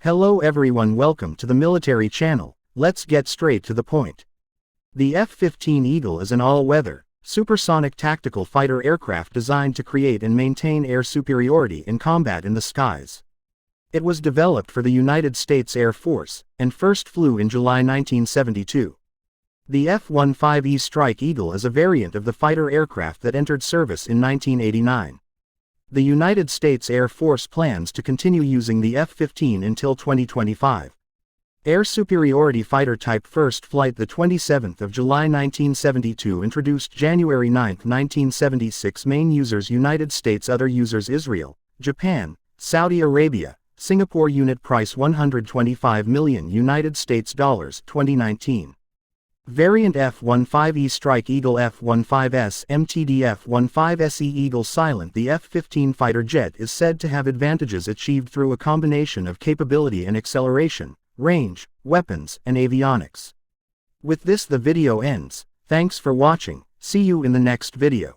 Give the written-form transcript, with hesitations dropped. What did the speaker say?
Hello everyone, welcome to the military channel. Let's get straight to the point. The F-15 Eagle is an all-weather, supersonic tactical fighter aircraft designed to create and maintain air superiority in combat in the skies. It was developed for the United States Air Force, and first flew in July 1972. The F-15E Strike Eagle is a variant of the fighter aircraft that entered service in 1989. The United States Air Force plans to continue using the F-15 until 2025. Air Superiority Fighter Type First Flight, the 27th of July 1972, introduced January 9, 1976. Main users United States. Other users Israel, Japan, Saudi Arabia, Singapore. Unit price 125 million United States dollars 2019. Variant F-15E Strike Eagle F-15S MTD F-15SE Eagle Silent. The F-15 fighter jet is said to have advantages achieved through a combination of capability and acceleration, range, weapons, and avionics. With this the video ends. Thanks for watching. See you in the next video.